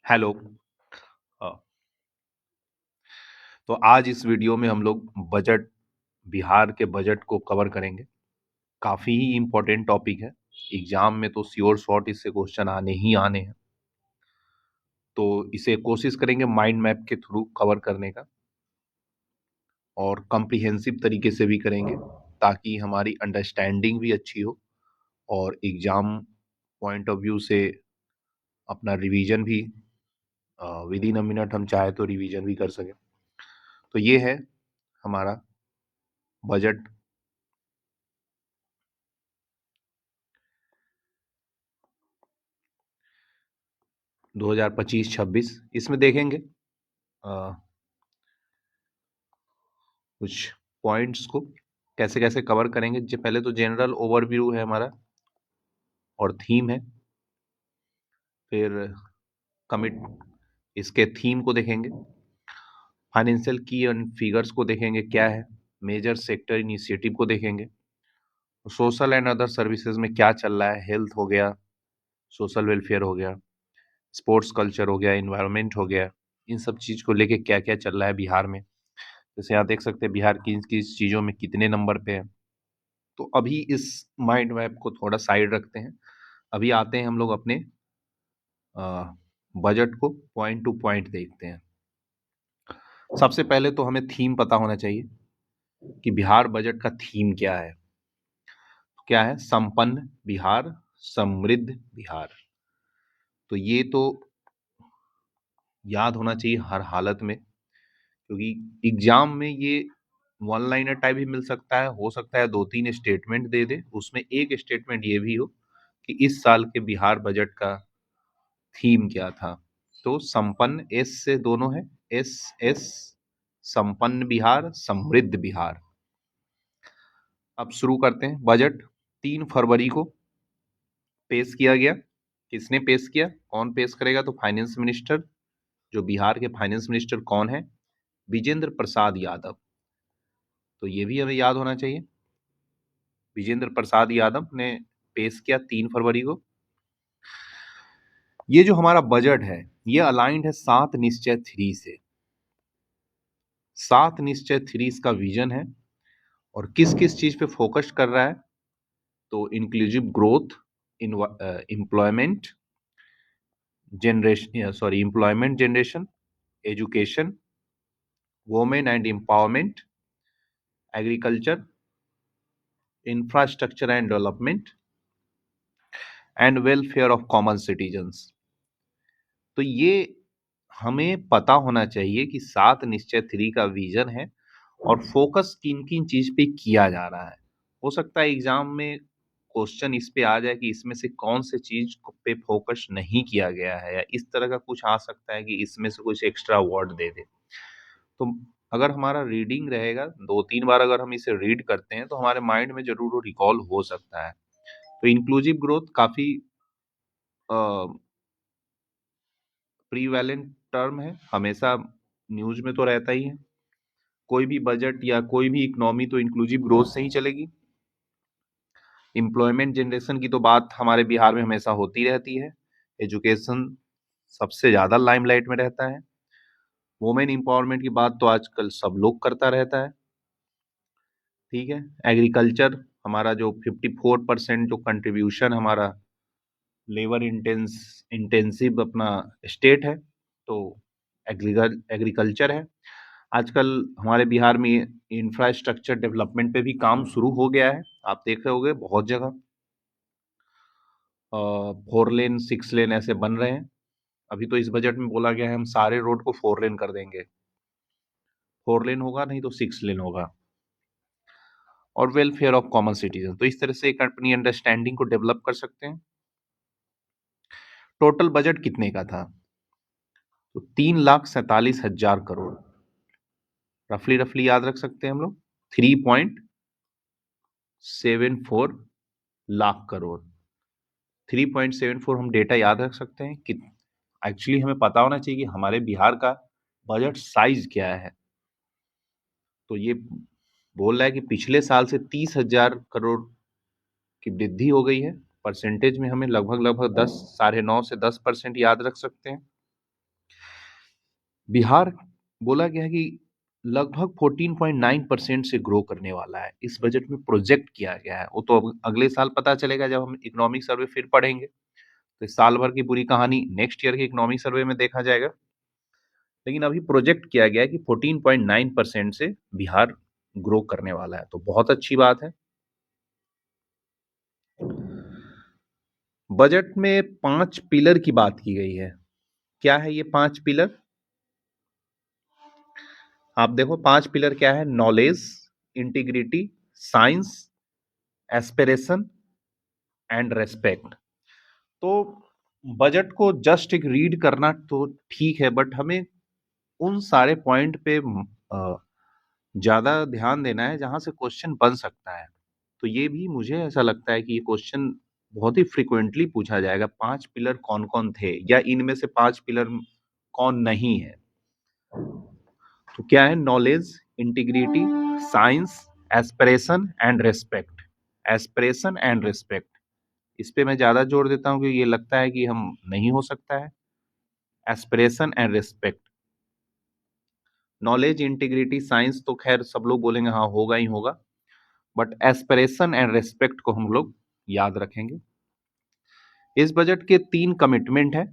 Hello. अ, तो आज इस वीडियो में हम लोग बजट बिहार के बजट को कवर करेंगे। काफ़ी ही इम्पोर्टेंट टॉपिक है। एग्ज़ाम में तो श्योर शॉर्ट इससे क्वेश्चन आने ही आने हैं। तो इसे कोशिश करेंगे माइंड मैप के थ्रू कवर करने का और कॉम्प्रिहेंसिव तरीके से भी करेंगे ताकि हमारी अंडरस्टैंडिंग भी अच्छी हो और एग्ज़ाम पॉइंट ऑफ व्यू से अपना रिवीजन भी विद इन अ मिनट हम चाहे तो रिवीजन भी कर सकें। तो ये है हमारा बजट 2025-26। इसमें देखेंगे कुछ पॉइंट्स को कैसे कैसे कवर करेंगे। जो पहले तो जनरल ओवरव्यू है हमारा और थीम है, फिर कमिट इसके थीम को देखेंगे, फाइनेंशियल की एंड फिगर्स को देखेंगे क्या है, मेजर सेक्टर इनिशिएटिव को देखेंगे, सोशल एंड अदर सर्विसेज में क्या चल रहा है, हेल्थ हो गया, सोशल वेलफेयर हो गया, स्पोर्ट्स कल्चर हो गया, इन्वायरमेंट हो गया, इन सब चीज़ को लेके क्या क्या चल रहा है बिहार में। जैसे यहाँ देख सकते हैं बिहार किन किस चीज़ों में कितने नंबर पे है। तो अभी इस माइंड मैप को थोड़ा साइड रखते हैं। अभी आते हैं हम लोग अपने बजट को पॉइंट टू पॉइंट देखते हैं। सबसे पहले तो हमें थीम पता होना चाहिए कि बिहार बजट का थीम क्या है। क्या है? संपन्न बिहार, समृद्ध बिहार। तो ये तो याद होना चाहिए हर हालत में, क्योंकि एग्जाम में ये वन लाइनर टाइप भी मिल सकता है, हो सकता है दो तीन स्टेटमेंट दे दे, उसमें एक स्टेटमेंट ये भी हो कि इस साल के बिहार बजट का थीम क्या था। तो संपन्न एस से दोनों है, एस एस, संपन्न बिहार, समृद्ध बिहार। अब शुरू करते हैं। बजट 3 फरवरी को पेश किया गया। किसने पेश किया? कौन पेश करेगा? तो फाइनेंस मिनिस्टर, जो बिहार के फाइनेंस मिनिस्टर कौन है? विजेंद्र प्रसाद यादव। तो ये भी हमें याद होना चाहिए। विजेंद्र प्रसाद यादव ने पेश किया 3 फरवरी को। ये जो हमारा बजट है, ये अलाइंड है 7 निश्चय 3 से। 7 निश्चय 3 इसका विजन है और किस किस चीज पे फोकस कर रहा है? तो inclusive growth, employment generation, education, women and empowerment, agriculture, infrastructure and development and welfare of common citizens. तो ये हमें पता होना चाहिए कि 7 निश्चय 3 का विजन है और फोकस किन किन चीज पे किया जा रहा है। हो सकता है एग्जाम में क्वेश्चन इस पे आ जाए कि इसमें से कौन से चीज पे फोकस नहीं किया गया है, या इस तरह का कुछ आ सकता है कि इसमें से कुछ एक्स्ट्रा वर्ड दे दे। तो अगर हमारा रीडिंग रहेगा, 2-3 बार अगर हम इसे रीड करते हैं तो हमारे माइंड में जरूर रिकॉल हो सकता है। तो इंक्लूसिव ग्रोथ काफी प्रीवैलेंट टर्म है, हमेशा न्यूज में तो रहता ही है। कोई भी बजट या कोई भी इकोनॉमी तो इंक्लूसिव ग्रोथ से ही चलेगी। एम्प्लॉयमेंट जनरेशन की तो बात हमारे बिहार में हमेशा होती रहती है। एजुकेशन सबसे ज्यादा लाइमलाइट में रहता है। वुमेन एम्पावरमेंट की बात तो आजकल सब लोग करता रहता है। ठीक है। एग्रीकल्चर हमारा जो 54% जो कंट्रीब्यूशन हमारा लेबर इंटेंसिव अपना स्टेट है, तो एग्रीकल्चर है। आजकल हमारे बिहार में इंफ्रास्ट्रक्चर डेवलपमेंट पे भी काम शुरू हो गया है। आप देख रहे होंगे बहुत जगह 4 लेन 6 लेन ऐसे बन रहे हैं। अभी तो इस बजट में बोला गया है हम सारे रोड को 4 लेन कर देंगे। 4 लेन होगा नहीं तो 6 लेन होगा। और वेलफेयर ऑफ कॉमन सिटीजन, तो इस तरह से एक अपनी अंडरस्टैंडिंग को डेवलप कर सकते हैं। टोटल बजट कितने का था? तो 3,47,000 करोड़। रफली रफली याद रख सकते हैं हम लोग, 3.74 लाख करोड़। 3.74 हम डेटा याद रख सकते हैं कि एक्चुअली हमें पता होना चाहिए कि हमारे बिहार का बजट साइज क्या है। तो ये बोल रहा है कि पिछले साल से 30,000 करोड़ की वृद्धि हो गई है। परसेंटेज में हमें लगभग लगभग 10, 9.5 से 10% याद रख सकते हैं। बिहार बोला गया है कि लगभग 14.9% से ग्रो करने वाला है, इस बजट में प्रोजेक्ट किया गया है। वो तो अब अगले साल पता चलेगा जब हम इकोनॉमिक सर्वे फिर पढ़ेंगे, तो इस साल भर की पूरी कहानी नेक्स्ट ईयर के इकोनॉमिक सर्वे में देखा जाएगा। लेकिन अभी प्रोजेक्ट किया गया है कि 14.9% से बिहार ग्रो करने वाला है, तो बहुत अच्छी बात है। बजट में 5 पिलर की बात की गई है। क्या है ये 5 पिलर? आप देखो 5 पिलर क्या है: knowledge, integrity, science, aspiration and respect. तो बजट को जस्ट एक रीड करना तो ठीक है, बट हमें उन सारे पॉइंट पे ज्यादा ध्यान देना है जहां से क्वेश्चन बन सकता है। तो ये भी मुझे ऐसा लगता है कि ये क्वेश्चन बहुत ही फ्रिक्वेंटली पूछा जाएगा, 5 पिलर कौन कौन थे या इनमें से 5 पिलर कौन नहीं है। तो क्या है? Knowledge, integrity, science, aspiration and respect. Aspiration and respect, इस पे मैं ज्यादा जोर देता हूँ कि ये लगता है कि हम नहीं हो सकता है। Aspiration and respect, knowledge, integrity, science तो खैर सब लोग बोलेंगे हाँ होगा ही होगा, बट एस्पिरेशन एंड रेस्पेक्ट को हम लोग याद रखेंगे। इस बजट के 3 कमिटमेंट है।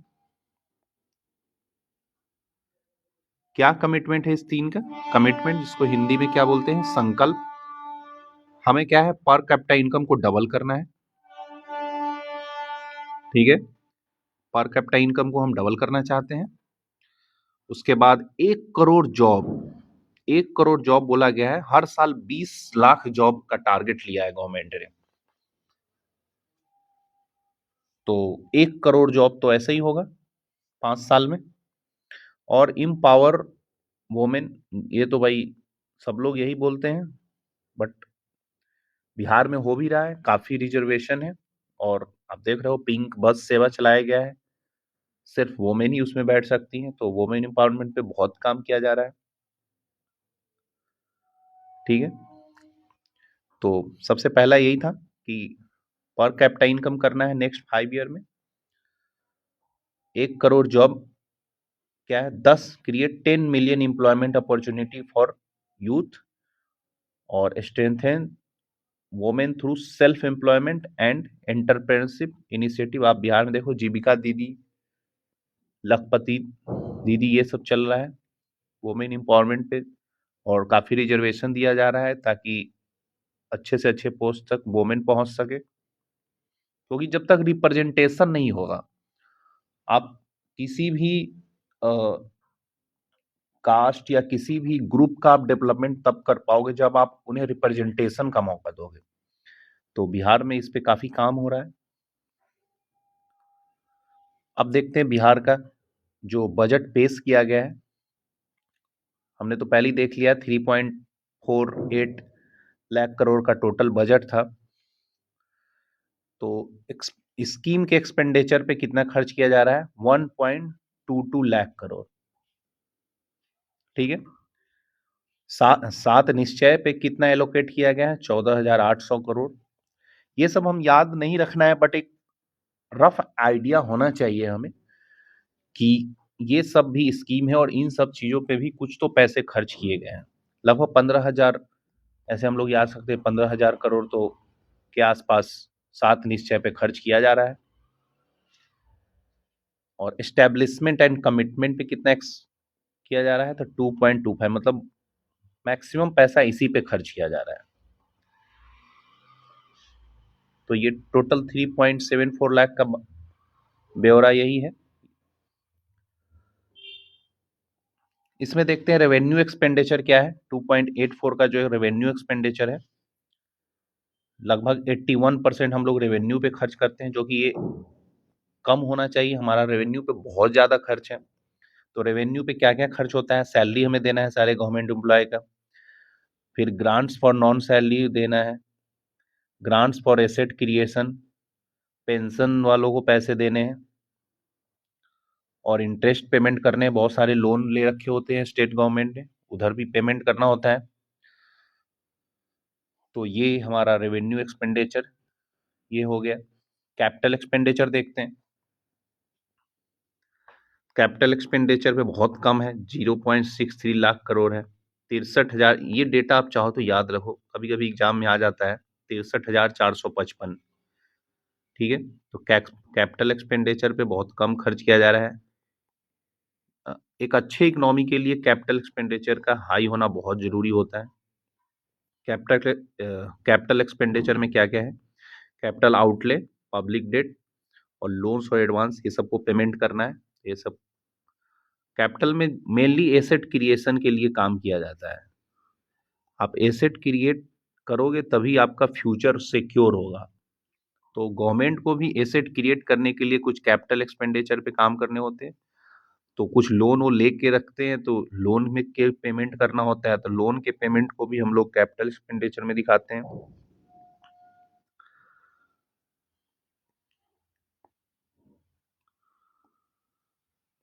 क्या कमिटमेंट है इस 3 का? कमिटमेंट जिसको हिंदी में क्या बोलते हैं? संकल्प। हमें क्या है? पर कैपिटा इनकम को डबल करना है। ठीक है, पर कैपिटा इनकम को हम डबल करना चाहते हैं। उसके बाद 1 करोड़ जॉब, 1 करोड़ जॉब बोला गया है। हर साल 20 लाख जॉब का टारगेट लिया है गवर्नमेंट ने। तो 1 करोड़ जॉब तो ऐसे ही होगा 5 साल में। और इम्पावर वोमेन, ये तो भाई सब लोग यही बोलते हैं, बट बिहार में हो भी रहा है, काफी रिजर्वेशन है। और आप देख रहे हो पिंक बस सेवा चलाया गया है, सिर्फ वोमेन ही उसमें बैठ सकती हैं, तो वोमेन एम्पावरमेंट पे बहुत काम किया जा रहा है। ठीक है, तो सबसे पहला यही था कि पर कैपिटा इनकम करना है नेक्स्ट 5 ईयर में। 1 करोड़ जॉब क्या है? 10 million employment opportunity for youth, और strengthen women through self employment and entrepreneurship initiative. आप बिहार में देखो जीविका दीदी, लखपति दीदी, ये सब चल रहा है वोमेन एम्पावरमेंट पे, और काफी रिजर्वेशन दिया जा रहा है ताकि अच्छे से अच्छे पोस्ट तक वोमेन पहुंच सके। क्योंकि जब तक रिप्रेजेंटेशन नहीं होगा, आप किसी भी कास्ट या किसी भी ग्रुप का आप डेवलपमेंट तब कर पाओगे जब आप उन्हें रिप्रेजेंटेशन का मौका दोगे। तो बिहार में इस पे काफी काम हो रहा है। अब देखते हैं बिहार का जो बजट पेश किया गया है। हमने तो पहले ही देख लिया, 3.48 लाख करोड़ का टोटल बजट था। तो स्कीम के एक्सपेंडिचर पे कितना खर्च किया जा रहा है? 1.22 लाख करोड़। ठीक है, सात निश्चय पे कितना एलोकेट किया गया है? 14,800 करोड़। ये सब हम याद नहीं रखना है, बट एक रफ आइडिया होना चाहिए हमें कि ये सब भी स्कीम है और इन सब चीजों पे भी कुछ तो पैसे खर्च किए गए हैं। लगभग 15,000, ऐसे हम लोग याद सकते हैं 15,000 करोड़ तो के आसपास 7 निश्चय पे खर्च किया जा रहा है। और एस्टेब्लिशमेंट एंड कमिटमेंट पे कितना किया जा रहा है? तो 2.25, मतलब मैक्सिमम पैसा इसी पे खर्च किया जा रहा है। तो ये टोटल 3.74 लाख का ब्यौरा यही है। इसमें देखते हैं रेवेन्यू एक्सपेंडिचर क्या है। 2.84 का जो रेवेन्यू एक्सपेंडिचर है, लगभग 81% हम लोग रेवेन्यू पे खर्च करते हैं, जो कि ये कम होना चाहिए। हमारा रेवेन्यू पे बहुत ज्यादा खर्च है। तो रेवेन्यू पे क्या क्या खर्च होता है? सैलरी हमें देना है सारे गवर्नमेंट एम्प्लॉय का, फिर ग्रांट्स फॉर नॉन सैलरी देना है, grants for asset creation, pension वालों को पैसे देने हैं, और इंटरेस्ट पेमेंट करने हैं। बहुत सारे लोन ले रखे होते हैं स्टेट गवर्नमेंट ने, उधर भी पेमेंट करना होता है। तो ये हमारा रेवेन्यू एक्सपेंडिचर ये हो गया। कैपिटल एक्सपेंडिचर देखते हैं। कैपिटल एक्सपेंडिचर पे बहुत कम है, 0.63 लाख करोड़ है। 63,000, ये डेटा आप चाहो तो याद रखो, कभी कभी एग्जाम में आ जाता है। 63,455, ठीक है। तो कैपिटल एक्सपेंडिचर पे बहुत कम खर्च किया जा रहा है। एक अच्छे इकोनॉमी के लिए कैपिटल एक्सपेंडिचर का हाई होना बहुत जरूरी होता है। कैपिटल एक्सपेंडिचर में क्या क्या है? कैपिटल आउटले, पब्लिक डेट और लोन्स और एडवांस, ये सबको पेमेंट करना है। ये सब कैपिटल में मेनली एसेट क्रिएशन के लिए काम किया जाता है। आप एसेट क्रिएट करोगे तभी आपका फ्यूचर सिक्योर होगा। तो गवर्नमेंट को भी एसेट क्रिएट करने के लिए कुछ कैपिटल एक्सपेंडिचर पे काम करने होते हैं। तो कुछ लोन वो लेके रखते हैं, तो लोन में के पेमेंट करना होता है, तो लोन के पेमेंट को भी हम लोग कैपिटल एक्सपेंडिचर में दिखाते हैं।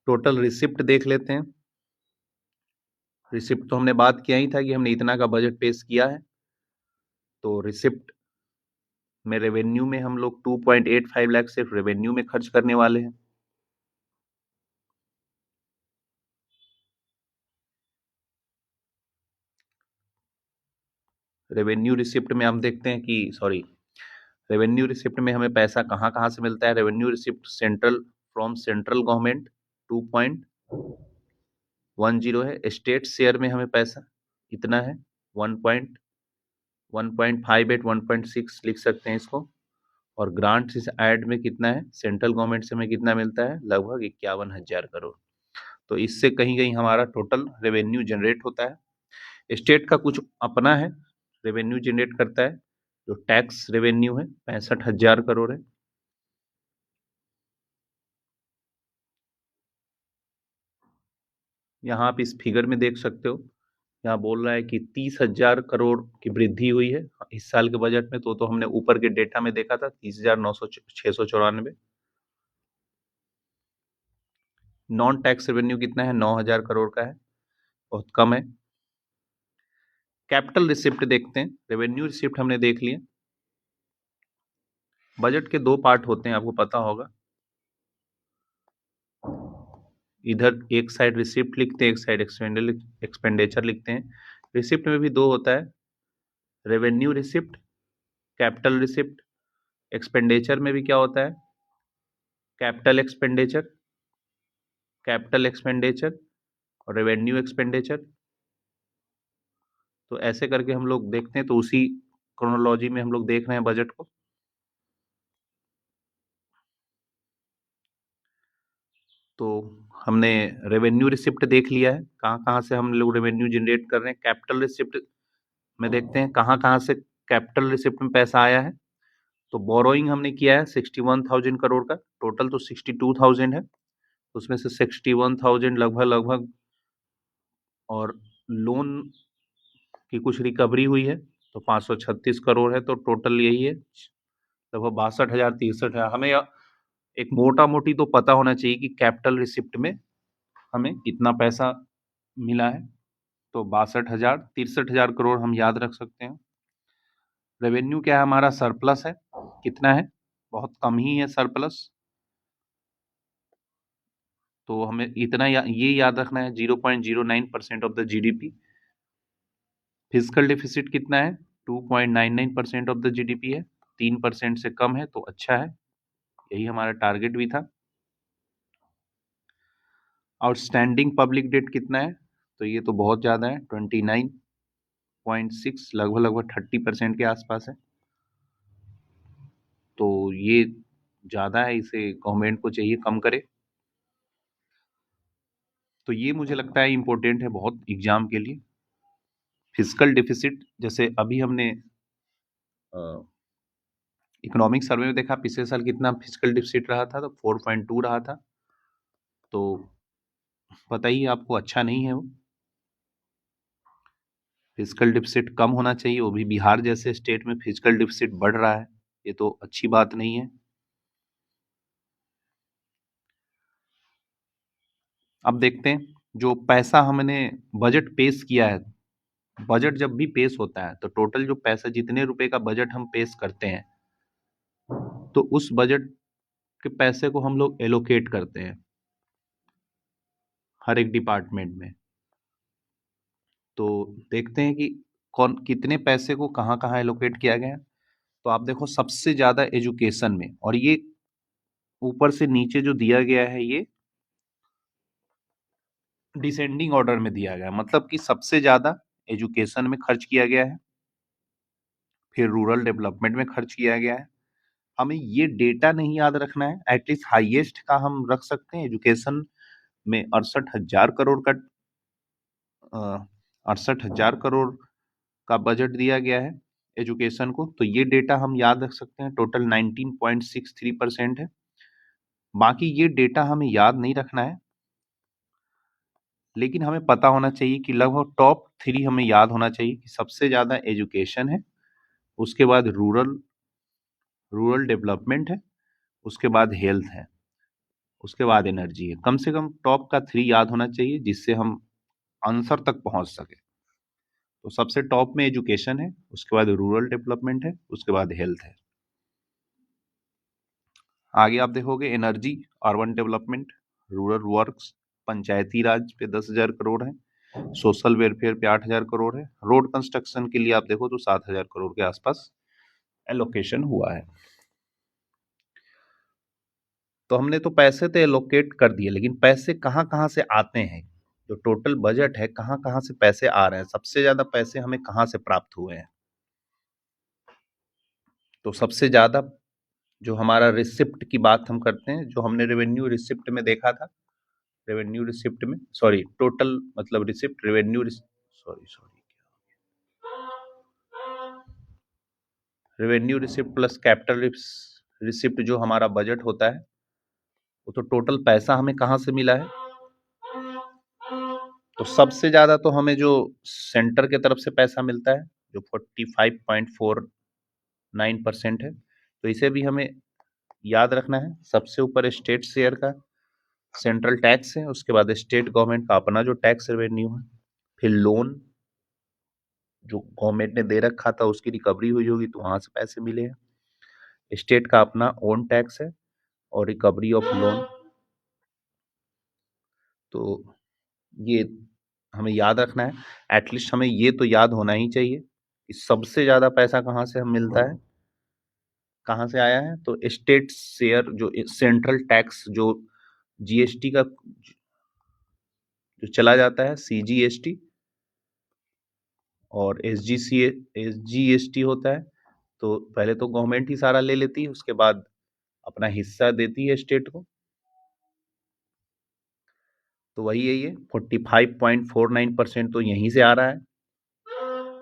टोटल रिसिप्ट देख लेते हैं। रिसिप्ट तो हमने बात किया ही था कि हमने इतना का बजट पेश किया है। तो रिसिप्ट में रेवेन्यू में हम लोग 2.85 लाख सिर्फ रेवेन्यू में खर्च करने वाले हैं। रेवेन्यू रिसिप्ट में हम देखते हैं कि रेवेन्यू रिसिप्ट में हमें पैसा कहाँ कहाँ से मिलता है। Revenue receipt from central government 2.10 है। स्टेट शेयर में हमें पैसा इतना है, 1.58 1.6 लिख सकते हैं इसको। और ग्रांट से ऐड में कितना है, सेंट्रल गवर्नमेंट से हमें कितना मिलता है, लगभग 51,000 करोड़। तो इससे कहीं कहीं हमारा टोटल रेवेन्यू जनरेट होता है। स्टेट का कुछ अपना है, रेवेन्यू जनरेट करता है, जो टैक्स रेवेन्यू है 65,000 करोड़ है। यहाँ आप इस फिगर में देख सकते हो, यहाँ बोल रहा है कि 30,000 करोड़ की वृद्धि हुई है इस साल के बजट में। तो हमने ऊपर के डेटा में देखा था 30,900 694। नॉन टैक्स रेवेन्यू कितना है, 9,000 करोड़ का है, बहुत कम है। कैपिटल रिसिप्ट देखते हैं। रेवेन्यू रिसिप्ट हमने देख लिया। बजट के दो पार्ट होते हैं, आपको पता होगा। इधर एक साइड रिसिप्ट लिखते हैं, एक साइड एक्सपेंडिचर लिखते हैं। रिसिप्ट में भी दो होता है, revenue receipt, capital receipt. Expenditure में भी क्या होता है, कैपिटल एक्सपेंडिचर, कैपिटल एक्सपेंडिचर और रेवेन्यू एक्सपेंडिचर। तो ऐसे करके हम लोग देखते हैं, तो उसी क्रोनोलॉजी में हम लोग देख रहे हैं बजट को। तो हमने रेवेन्यू रिसिप्ट देख लिया है, कहाँ कहाँ से हम लोग रेवेन्यू जनरेट कर रहे हैं। कैपिटल रिसिप्ट में देखते हैं कहाँ कहाँ से कैपिटल रिसिप्ट में पैसा आया है। तो बोरोइंग हमने किया है 61,000 करोड़ का, टोटल तो 62,000 है, उसमें से 61,000 लगभग लगभग, और लोन की कुछ रिकवरी हुई है तो 536 करोड़ है। तो टोटल यही है, लगभग 62,000 63,000। हमें एक मोटा मोटी तो पता होना चाहिए कि कैपिटल रिसिप्ट में हमें कितना पैसा मिला है। तो 62,000 63,000 करोड़ हम याद रख सकते हैं। रेवेन्यू क्या है, हमारा सरप्लस है, कितना है, बहुत कम ही है सरप्लस। तो हमें इतना ये याद रखना है, 0.09% of the GDP. Physical deficit कितना है, 2.99% ऑफ द जीडीपी है, 3% से कम है तो अच्छा है, यही हमारा टारगेट भी था। आउटस्टैंडिंग पब्लिक डेट कितना है, तो ये तो बहुत ज़्यादा है, 29.6, लगभग लगभग 30% के आसपास है। तो ये ज़्यादा है, इसे गवर्नमेंट को चाहिए कम करे। तो ये मुझे लगता है इम्पोर्टेंट है बहुत एग्जाम के लिए। फिजिकल डिफिसिट, जैसे अभी हमने इकोनॉमिक सर्वे में देखा पिछले साल कितना फिजिकल डिफिसिट रहा था, तो 4.2 रहा था। तो पता ही आपको, अच्छा नहीं है वो। फिजिकल डिफिसिट कम होना चाहिए, वो भी बिहार जैसे स्टेट में फिजिकल डिफिसिट बढ़ रहा है, ये तो अच्छी बात नहीं है। अब देखते हैं, जो पैसा हमने बजट पेश किया है, बजट जब भी पेश होता है तो टोटल जो पैसा, जितने रुपए का बजट हम पेश करते हैं, तो उस बजट के पैसे को हम लोग एलोकेट करते हैं। हर एक डिपार्टमेंट में। तो देखते हैं कि कौन कितने पैसे को कहाँ-कहाँ एलोकेट किया गया है। तो आप देखो सबसे ज़्यादा एजुकेशन में, और ये ऊपर से नीचे जो दिया गया है ये डिसेंडिंग ऑर्डर में दिया गया है, मतलब कि सबसे ज़्यादा एजुकेशन में खर्च किया गया है, फिर रूरल डेवलपमेंट में खर्च किया गया है। हमें ये डेटा नहीं याद रखना है, एटलीस्ट हाईएस्ट का हम रख सकते हैं। एजुकेशन में 68,000 करोड़ का 68,000 करोड़ का बजट दिया गया है एजुकेशन को, तो ये डेटा हम याद रख सकते हैं। टोटल 19.63% है। बाकी ये डेटा हमें याद नहीं रखना है, लेकिन हमें पता होना चाहिए कि लगभग टॉप 3 हमें याद होना चाहिए कि सबसे ज़्यादा एजुकेशन है, उसके बाद रूरल रूरल डेवलपमेंट है, उसके बाद हेल्थ है, उसके बाद एनर्जी है। कम से कम टॉप का 3 याद होना चाहिए जिससे हम आंसर तक पहुंच सके। तो सबसे टॉप में एजुकेशन है, उसके बाद रूरल डेवलपमेंट है, उसके बाद हेल्थ है। आगे आप देखोगे energy, urban development, rural works, panchayati raj पे 10,000 करोड़ है, सोशल वेलफेयर पे 8,000 करोड़ है, रोड कंस्ट्रक्शन के लिए आप देखो तो 7,000 करोड़ के आसपास एलोकेशन हुआ है। तो हमने तो पैसे तो एलोकेट कर दिए, लेकिन पैसे कहाँ कहाँ से आते हैं, जो टोटल बजट है कहाँ कहाँ से पैसे आ रहे हैं, सबसे ज्यादा पैसे हमें कहाँ से प्राप्त हुए हैं। तो सबसे ज्यादा जो हमारा रिसिप्ट की बात हम करते हैं, जो हमने रेवेन्यू रिसिप्ट में देखा था, रेवेन्यू रिसिप्ट में, सॉरी टोटल मतलब receipt, revenue sorry sorry revenue receipt plus capital receipt जो हमारा बजट होता है, वो तो टोटल पैसा हमें कहाँ से मिला है। तो सबसे ज्यादा तो हमें जो सेंटर के तरफ से पैसा मिलता है, जो 45.49% है, तो इसे भी हमें याद रखना है। सबसे ऊपर स्टेट शेयर का सेंट्रल टैक्स है, उसके बाद स्टेट गवर्नमेंट का अपना जो टैक्स रेवेन्यू है, फिर लोन जो गवर्नमेंट ने दे रखा था उसकी रिकवरी हुई होगी तो वहां से पैसे मिले हैं, स्टेट का अपना ओन टैक्स है और रिकवरी ऑफ लोन। तो ये हमें याद रखना है, एटलीस्ट हमें ये तो याद होना ही चाहिए कि सबसे ज्यादा पैसा कहाँ से हम मिलता है, कहाँ से आया है। तो स्टेट शेयर जो सेंट्रल टैक्स जो जीएसटी का जो चला जाता है, सीजीएसटी और एसजीएसटी होता है। तो पहले तो गवर्नमेंट ही सारा ले लेती है, उसके बाद अपना हिस्सा देती है स्टेट को। तो वही है, ये 45.49% तो यहीं से आ रहा है।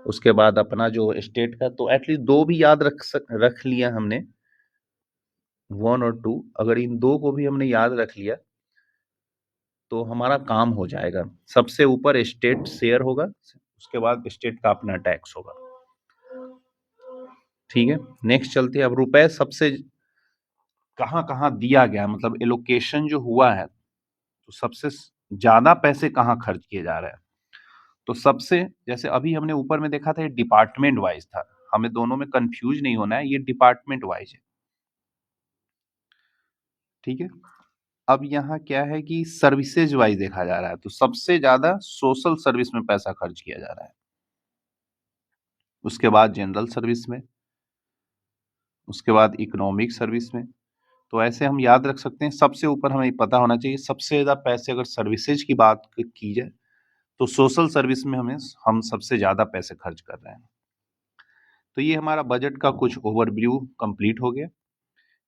उसके बाद अपना जो स्टेट का, तो एटलीस्ट दो भी याद रख लिया हमने, 1 और 2, अगर इन दो को भी हमने याद रख लिया तो हमारा काम हो जाएगा। सबसे ऊपर स्टेट शेयर होगा, उसके बाद स्टेट का अपना टैक्स होगा। ठीक है, नेक्स्ट चलते हैं। अब रुपए सबसे कहाँ कहाँ दिया गया, मतलब एलोकेशन जो हुआ है, तो सबसे ज्यादा पैसे कहाँ खर्च किए जा रहे हैं। तो सबसे, जैसे अभी हमने ऊपर में देखा था, ये डिपार्टमेंट वाइज था, हमें दोनों में कंफ्यूज नहीं होना है, ये डिपार्टमेंट वाइज है। ठीक है, अब यहाँ क्या है कि सर्विसेज वाइज देखा जा रहा है, तो सबसे ज्यादा सोशल सर्विस में पैसा खर्च किया जा रहा है, उसके बाद जनरल सर्विस में, उसके बाद इकोनॉमिक सर्विस में। तो ऐसे हम याद रख सकते हैं। सबसे ऊपर हमें पता होना चाहिए सबसे ज्यादा पैसे अगर सर्विसेज की बात की जाए तो सोशल सर्विस में हम सबसे ज्यादा पैसे खर्च कर रहे हैं। तो ये हमारा बजट का कुछ ओवरव्यू कंप्लीट हो गया।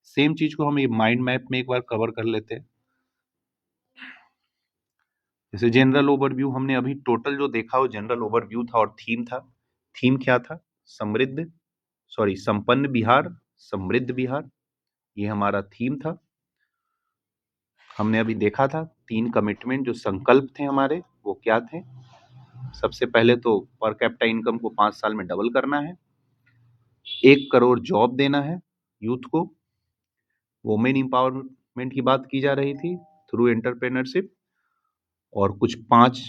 सेम चीज को हम ये माइंड मैप में एक बार कवर कर लेते हैं। जैसे जनरल ओवरव्यू हमने अभी टोटल जो देखा वो जनरल ओवरव्यू था, और थीम था। थीम क्या था? समृद्ध, सॉरी संपन्न बिहार, समृद्ध बिहार, ये हमारा थीम था। हमने अभी देखा था 3 कमिटमेंट जो संकल्प थे हमारे, वो क्या थे? सबसे पहले तो पर कैपिटा इनकम को 5 साल में डबल करना है, 1 करोड़ जॉब देना है यूथ को, वुमेन एम्पावरमेंट की बात की जा रही थी थ्रू एंटरप्रेन्योरशिप, और कुछ 5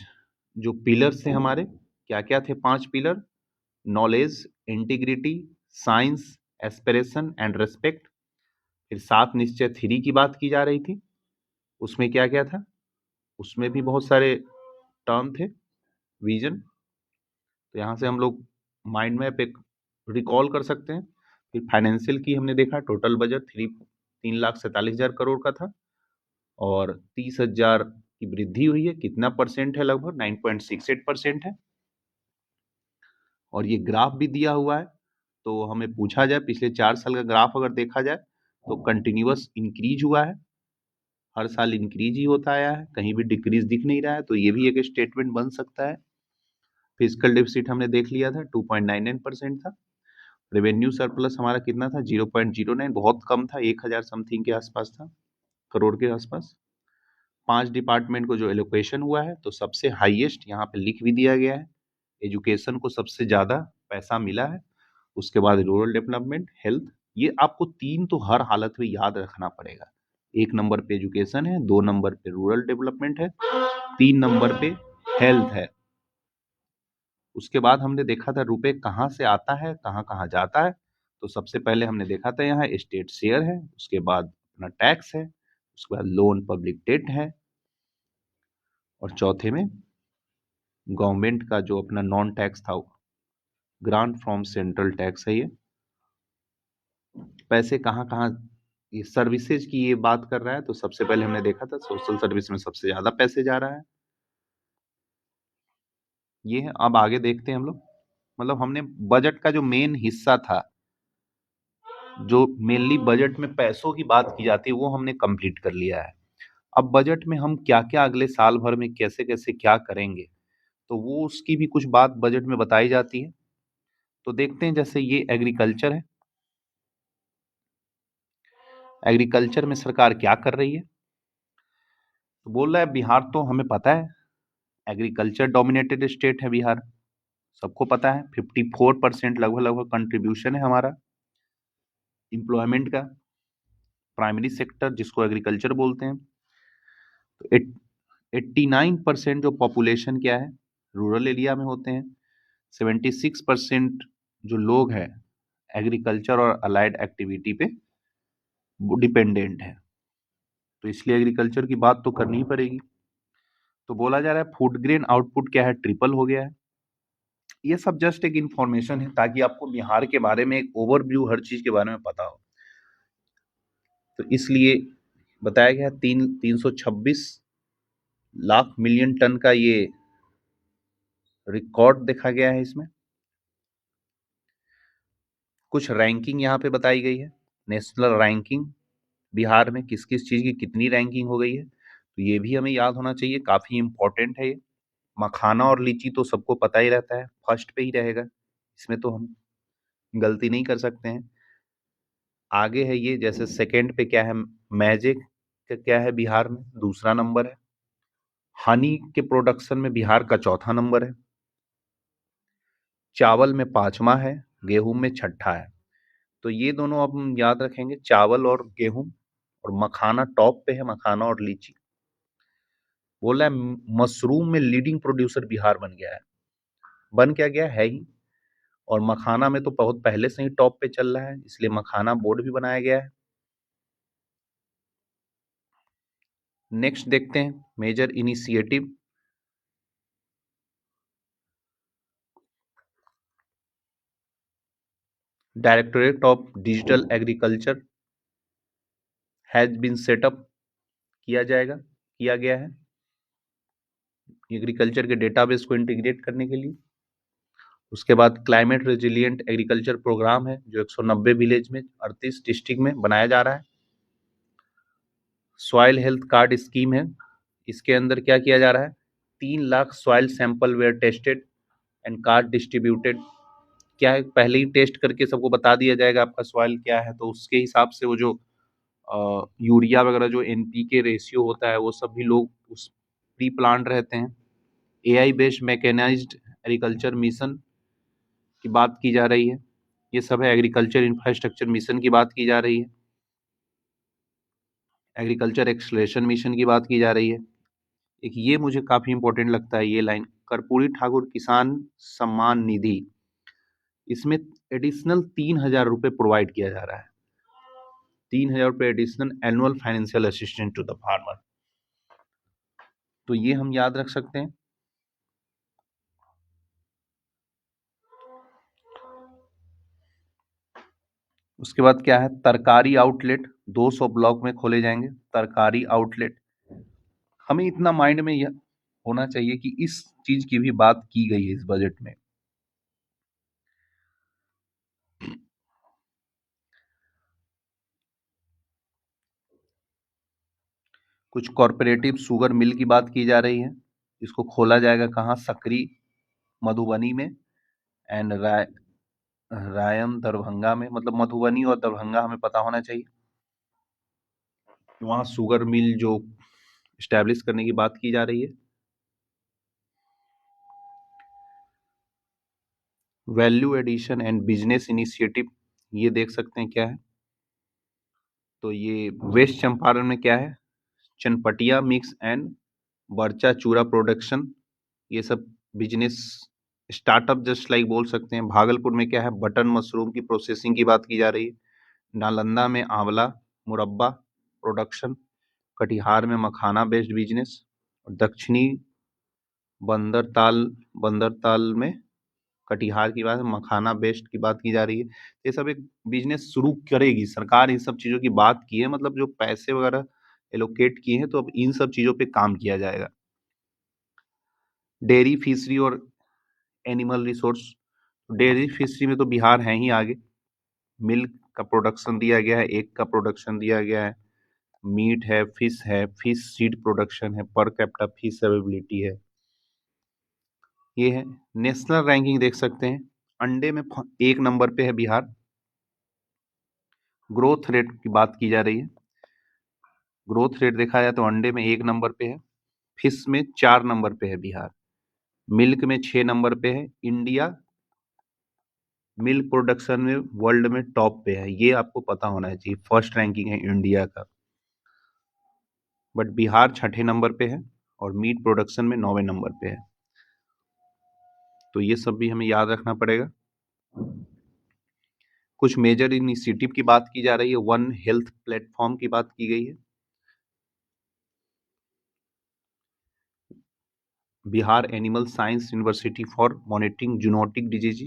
जो पिलर्स थे हमारे, क्या क्या थे 5 pillar? Knowledge, integrity, science, aspiration and respect. फिर 7 निश्चय 3 की बात की जा रही थी, उसमें क्या क्या था? उसमें भी बहुत सारे टर्म थे, विजन। तो यहाँ से हम लोग माइंड मैप एक रिकॉल कर सकते हैं। फिर फाइनेंशियल की हमने देखा, टोटल बजट 3,47,000 करोड़ का था और 30,000 की वृद्धि हुई है। कितना परसेंट है? लगभग 9.68% है। और ये ग्राफ भी दिया हुआ है। तो हमें पूछा जाए पिछले 4 साल का ग्राफ अगर देखा जाए तो कंटिन्यूअस इंक्रीज हुआ है, हर साल इंक्रीज ही होता आया है, कहीं भी डिक्रीज दिख नहीं रहा है। तो ये भी एक स्टेटमेंट बन सकता है। फिजिकल डेफिसिट हमने देख लिया था, 2.99% था। रेवेन्यू सरप्लस हमारा कितना था? 0.09, बहुत कम था, 1,000 समथिंग के आसपास था, करोड़ के आसपास। 5 डिपार्टमेंट को जो एलोकेशन हुआ है तो सबसे हाईएस्ट यहाँ पे लिख भी दिया गया है। एजुकेशन को सबसे ज्यादा पैसा मिला है, उसके बाद रूरल डेवलपमेंट, हेल्थ। ये आपको तीन तो हर हालत में याद रखना पड़ेगा। 1 नंबर पे एजुकेशन है, 2 नंबर पे रूरल डेवलपमेंट है, 3 नंबर पे हेल्थ है। उसके बाद हमने देखा था रुपए कहाँ से आता है, कहाँ कहाँ जाता है। तो सबसे पहले हमने देखा था यहाँ स्टेट शेयर है, उसके बाद अपना टैक्स है, उसके बाद लोन पब्लिक डेट है, और चौथे में गवर्नमेंट का जो अपना नॉन टैक्स था, ग्रांट फ्रॉम सेंट्रल टैक्स है। ये पैसे कहाँ कहाँ, ये सर्विसेज की ये बात कर रहा है। तो सबसे पहले हमने देखा था सोशल सर्विस में सबसे ज्यादा पैसे जा रहा है, ये है। अब आगे देखते हैं हम लोग, मतलब हमने बजट का जो मेन हिस्सा था, जो मेनली बजट में पैसों की बात की जाती है, वो हमने कंप्लीट कर लिया है। अब बजट में हम क्या क्या अगले साल भर में कैसे कैसे क्या करेंगे, तो वो उसकी भी कुछ बात बजट में बताई जाती है। तो देखते हैं, जैसे ये एग्रीकल्चर है, एग्रीकल्चर में सरकार क्या कर रही है। तो बोल रहा है बिहार, तो हमें पता है एग्रीकल्चर डोमिनेटेड स्टेट है बिहार, सबको पता है। 54% लगभग लगभग कंट्रीब्यूशन है हमारा एम्प्लॉयमेंट का, प्राइमरी सेक्टर जिसको एग्रीकल्चर बोलते हैं। तो 89% जो पॉपुलेशन क्या है, रूरल एरिया में होते हैं। 76% जो लोग हैं एग्रीकल्चर और अलाइड एक्टिविटी पे वो डिपेंडेंट है। तो इसलिए एग्रीकल्चर की बात तो करनी ही पड़ेगी। तो बोला जा रहा है फूड ग्रेन आउटपुट क्या है, ट्रिपल हो गया है। ये सब जस्ट एक इंफॉर्मेशन है ताकि आपको बिहार के बारे में एक ओवरव्यू हर चीज के बारे में पता हो। तो इसलिए बताया गया 326 लाख मिलियन टन का ये रिकॉर्ड देखा गया है। इसमें कुछ रैंकिंग यहाँ पे बताई गई है, नेशनल रैंकिंग, बिहार में किस किस चीज की कितनी रैंकिंग हो गई है। तो ये भी हमें याद होना चाहिए, काफी इंपॉर्टेंट है ये। मखाना और लीची तो सबको पता ही रहता है, फर्स्ट पे ही रहेगा, इसमें तो हम गलती नहीं कर सकते हैं। आगे है ये, जैसे सेकंड पे क्या है, मैजिक का क्या है, बिहार में दूसरा नंबर है। हनी के प्रोडक्शन में बिहार का चौथा नंबर है। चावल में पांचवा है, गेहूं में छठा है। तो ये दोनों अब हम याद रखेंगे, चावल और गेहूं। और मखाना टॉप पे है, मखाना और लीची। बोला है मशरूम में लीडिंग प्रोड्यूसर बिहार बन गया है, बन क्या गया है ही। और मखाना में तो बहुत पहले से ही टॉप पे चल रहा है, इसलिए मखाना बोर्ड भी बनाया गया है। नेक्स्ट देखते हैं major initiative. Directorate of digital agriculture has been set up, किया गया है एग्रीकल्चर के डेटाबेस को इंटीग्रेट करने के लिए। उसके बाद क्लाइमेट रेजिलिएंट एग्रीकल्चर प्रोग्राम है जो 190 विलेज में 38 डिस्ट्रिक्ट में बनाया जा रहा है। सॉइल हेल्थ कार्ड स्कीम है, इसके अंदर क्या किया जा रहा है, 3 lakh soil sample were tested and card distributed. क्या है, पहले ही टेस्ट करके सबको बता दिया जाएगा आपका सॉइल क्या है, तो उसके हिसाब से वो जो यूरिया वगैरह जो एनपीके रेशियो होता है वो सब भी लोग उस प्री प्लान रहते हैं। AI based mechanised agriculture mission की बात की जा रही है। ये सब है, एग्रीकल्चर इंफ्रास्ट्रक्चर मिशन की बात की जा रही है, एग्रीकल्चर एक्सलेशन मिशन की बात की जा रही है। एक ये मुझे काफी इंपॉर्टेंट लगता है ये लाइन, कर्पूरी ठाकुर किसान सम्मान निधि, इसमें एडिशनल 3,000 रुपये प्रोवाइड किया जा रहा है। 3,000 रुपये additional annual financial assistance to the farmer. तो ये हम याद रख सकते हैं। उसके बाद क्या है, तरकारी आउटलेट 200 ब्लॉक में खोले जाएंगे। तरकारी आउटलेट, हमें इतना माइंड में यह होना चाहिए कि इस चीज की भी बात की गई है इस बजट में। कुछ कॉरपोरेटिव शुगर मिल की बात की जा रही है। इसको खोला जाएगा कहाँ, सकरी मधुबनी में, एंड रायन दरभंगा में। मतलब मधुबनी और दरभंगा हमें पता होना चाहिए। वहाँ शुगर मिल जो स्टैब्लिश करने की बात की जा रही है। Value addition and business initiative, ये देख सकते हैं क्या है। तो ये वेस्ट चंपारण में क्या है, चनपटिया मिक्स एंड बर्चा चूरा प्रोडक्शन, ये सब बिजनेस स्टार्टअप जस्ट लाइक बोल सकते हैं। भागलपुर में क्या है, बटन मशरूम की प्रोसेसिंग की बात की जा रही है। नालंदा में आंवला मुरब्बा प्रोडक्शन। कटिहार में मखाना बेस्ड बिजनेस। और दक्षिणी बंदरताल में कटिहार की बात, मखाना बेस्ड की बात की जा रही है। ये सब एक बिजनेस शुरू करेगी सरकार, इन सब चीजों की बात की है। मतलब जो पैसे वगैरह एलोकेट किए हैं, तो अब इन सब चीजों पे काम किया जाएगा। डेयरी फिशरी और एनिमल रिसोर्स, डेयरी फिशरी में तो बिहार है ही आगे। मिल्क का प्रोडक्शन दिया गया है, एग का प्रोडक्शन दिया गया है, मीट है, फिश सीड प्रोडक्शन है, पर कैपिटा फिश अवेलेबिलिटी है। ये है नेशनल रैंकिंग, देख सकते हैं अंडे में 1 नंबर पे है बिहार। ग्रोथ रेट की बात की जा रही है। ग्रोथ रेट देखा जाए तो अंडे में 1 नंबर पे है, फिश में 4 नंबर पे है बिहार, मिल्क में 6 नंबर पे है। इंडिया मिल्क प्रोडक्शन में वर्ल्ड में टॉप पे है, ये आपको पता होना चाहिए। फर्स्ट रैंकिंग है इंडिया का, बट बिहार 6ठे नंबर पे है और मीट प्रोडक्शन में 9वें नंबर पे है। तो ये सब भी हमें याद रखना पड़ेगा। कुछ मेजर इनिशिएटिव की बात की जा रही है। वन हेल्थ प्लेटफॉर्म की बात की गई है। Bihar animal science university for monitoring zoonotic disease.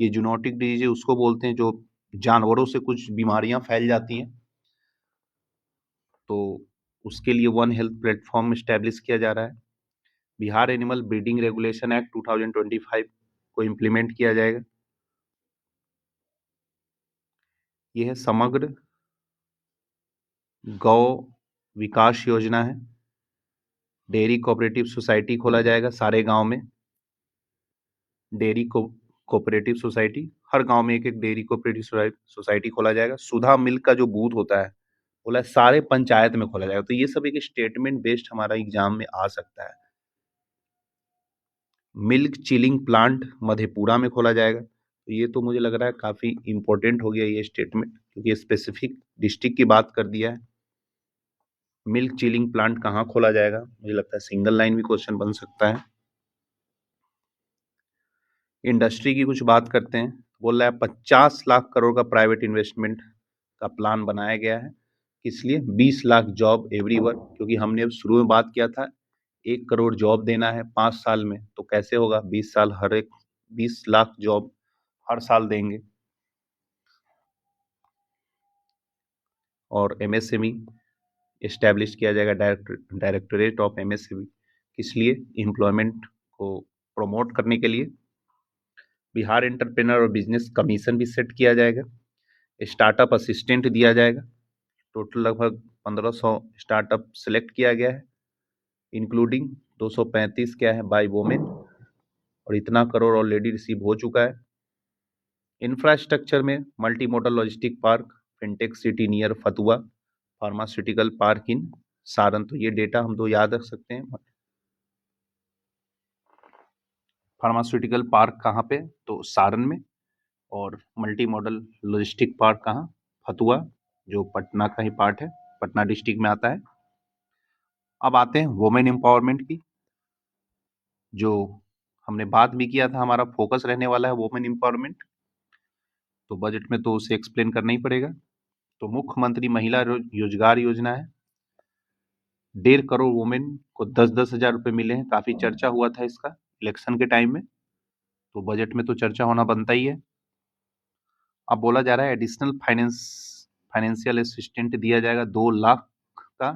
ये जूनोटिक डिजीज उसको बोलते हैं जो जानवरों से कुछ बीमारियां फैल जाती हैं, तो उसके लिए वन हेल्थ प्लेटफॉर्म स्टैब्लिश किया जा रहा है। Bihar animal breeding regulation act 2025 को इम्प्लीमेंट किया जाएगा। यह है समग्र गौ विकास योजना है। डेयरी कोऑपरेटिव सोसाइटी खोला जाएगा सारे गांव में। डेयरी कोऑपरेटिव सोसाइटी, हर गांव में एक एक डेयरी कोऑपरेटिव सोसाइटी खोला जाएगा। सुधा मिल्क का जो बूथ होता है, बोला सारे पंचायत में खोला जाएगा। तो ये सब एक स्टेटमेंट बेस्ड हमारा एग्जाम में आ सकता है। मिल्क चिलिंग प्लांट मधेपुरा में खोला जाएगा। तो ये तो मुझे लग रहा है काफी इंपॉर्टेंट हो गया ये स्टेटमेंट, क्योंकि स्पेसिफिक डिस्ट्रिक्ट की बात कर दिया है। मिल्क चिलिंग प्लांट कहाँ खोला जाएगा, मुझे लगता है सिंगल लाइन भी क्वेश्चन बन सकता है। इंडस्ट्री की कुछ बात करते हैं। बोल रहा है 50 लाख करोड़ का प्राइवेट इन्वेस्टमेंट का प्लान बनाया गया है। किस लिए, 20 लाख जॉब एवरीवन, क्योंकि हमने अब शुरू में बात किया था 1 करोड़ जॉब देना है 5 साल में, तो कैसे होगा, 20 साल, हर एक 20 लाख जॉब हर साल देंगे। और एमएसएमई एस्टैब्लिश किया जाएगा, डायरेक्टोरेट ऑफ एमएसएमई, किस लिए, एम्प्लॉयमेंट को प्रमोट करने के लिए। बिहार एंटरप्रेन्योर और बिजनेस कमीशन भी सेट किया जाएगा। स्टार्टअप असिस्टेंट दिया जाएगा। टोटल लगभग 1500 स्टार्टअप सेलेक्ट किया गया है, इंक्लूडिंग 235 क्या है बाय वोमेन, और इतना करोड़ ऑलरेडी रिसीव हो चुका है। इंफ्रास्ट्रक्चर में multi modal logistic park, fintech city near Fatuha, pharmaceutical park इन सारण। तो ये डेटा हम तो याद रख सकते हैं। फार्मास्यूटिकल पार्क कहाँ पे, तो सारण में। और मल्टी मॉडल लॉजिस्टिक पार्क कहाँ, फतुआ, जो पटना का ही पार्ट है, पटना डिस्ट्रिक्ट में आता है। अब आते हैं वुमेन एम्पावरमेंट की, जो हमने बात भी किया था, हमारा फोकस रहने वाला है वुमेन एम्पावरमेंट, तो बजट में तो उसे एक्सप्लेन करना ही पड़ेगा। तो मुख्यमंत्री महिला रोजगार योजना है। 1.5 करोड़ वुमेन को 10-10 हजार रुपए मिले हैं। काफी चर्चा हुआ था इसका इलेक्शन के टाइम में, तो बजट में तो चर्चा होना बनता ही है। अब बोला जा रहा है एडिशनल फाइनेंशियल असिस्टेंट दिया जाएगा 2 लाख का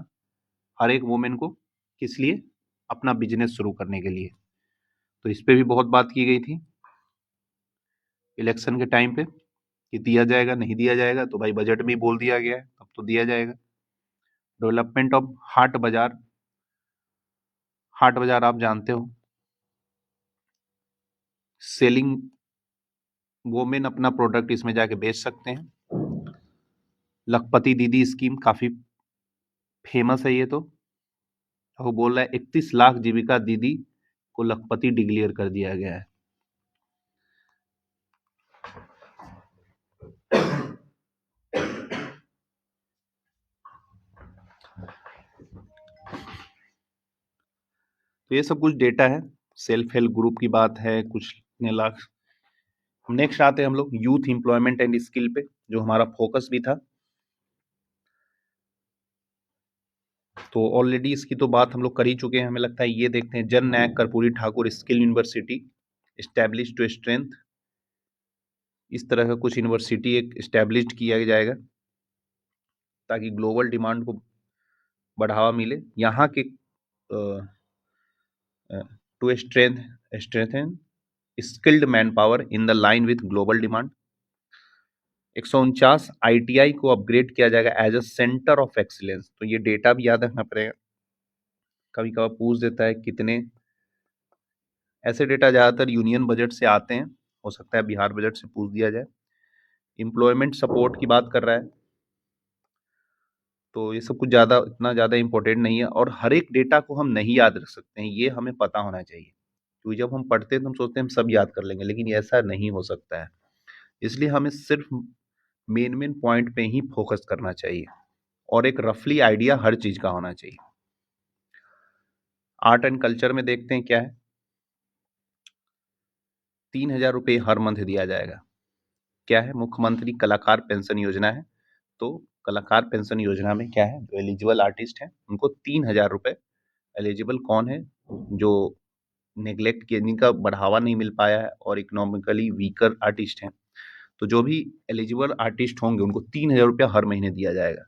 हर एक वुमेन को। किस लिए? अपना बिजनेस शुरू करने के लिए। तो इस पे भी बहुत बात की गई थी इलेक्शन के टाइम पे कि दिया जाएगा नहीं दिया जाएगा, तो भाई बजट में ही बोल दिया गया है, अब तो दिया जाएगा। डेवलपमेंट ऑफ हाट बाजार, हाट बाजार आप जानते हो, सेलिंग वोमेन अपना प्रोडक्ट इसमें जाके बेच सकते हैं। लखपति दीदी स्कीम काफी फेमस है ये तो। वो बोल रहा है 31 लाख जीविका दीदी को लखपति डिक्लेयर कर दिया गया है। तो ये सब कुछ डेटा है, सेल्फ हेल्प ग्रुप की बात है, कुछ इतने लाख। नेक्स्ट आते हैं हम लोग यूथ एम्प्लॉयमेंट एंड स्किल पे, जो हमारा फोकस भी था। तो ऑलरेडी इसकी तो बात हम लोग कर ही चुके हैं, हमें लगता है। ये देखते हैं Jan Nayak Karpoori Thakur skill university establish to strength, इस तरह का कुछ यूनिवर्सिटी एक एस्टैब्लिश किया जाएगा ताकि ग्लोबल डिमांड को बढ़ावा मिले। यहाँ के to strengthen skilled manpower in the line with global demand. 149 ITI को अपग्रेड किया जाएगा as a centre of excellence. तो ये डेटा भी याद रखना पड़ेगा, कभी कभार पूछ देता है कितने। ऐसे डेटा ज्यादातर यूनियन बजट से आते हैं, हो सकता है बिहार बजट से पूछ दिया जाए। एम्प्लॉयमेंट सपोर्ट की बात कर रहा है, तो ये सब कुछ ज़्यादा इतना ज़्यादा इंपॉर्टेंट नहीं है। और हर एक डेटा को हम नहीं याद रख सकते हैं, ये हमें पता होना चाहिए, क्योंकि जब हम पढ़ते हैं तो हम सोचते हैं हम सब याद कर लेंगे, लेकिन ऐसा नहीं हो सकता है। इसलिए हमें सिर्फ मेन मेन पॉइंट पे ही फोकस करना चाहिए और एक रफली आइडिया हर चीज का होना चाहिए। आर्ट एंड कल्चर में देखते हैं क्या है। 3,000 रुपये हर मंथ दिया जाएगा। क्या है? मुख्यमंत्री कलाकार पेंशन योजना है। तो कलाकार पेंशन योजना में क्या है, जो एलिजिबल आर्टिस्ट हैं उनको 3,000 रुपये। एलिजिबल कौन है? जो नेग्लेक्ट किए, जिनका बढ़ावा नहीं मिल पाया है और इकोनॉमिकली वीकर आर्टिस्ट हैं। तो जो भी एलिजिबल आर्टिस्ट होंगे उनको 3,000 रुपया हर महीने दिया जाएगा।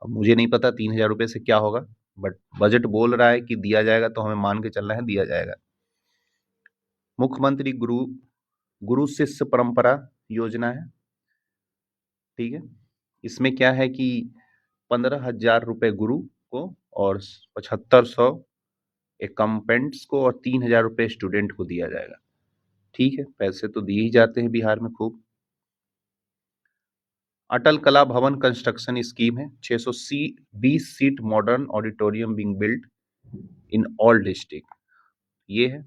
अब मुझे नहीं पता 3,000 रुपये से क्या होगा, बट बजट बोल रहा है कि दिया जाएगा, तो हमें मान के चलना है दिया जाएगा। मुख्यमंत्री गुरु गुरु शिष्य परंपरा योजना है, ठीक है। इसमें क्या है कि 15,000 रुपये गुरु को और 7,500 एकम्पेंट्स को और 3,000 रुपये स्टूडेंट को दिया जाएगा। ठीक है, पैसे तो दिए ही जाते हैं बिहार में खूब। अटल कला भवन कंस्ट्रक्शन स्कीम है। 620 seat modern auditorium being built in all district. ये है।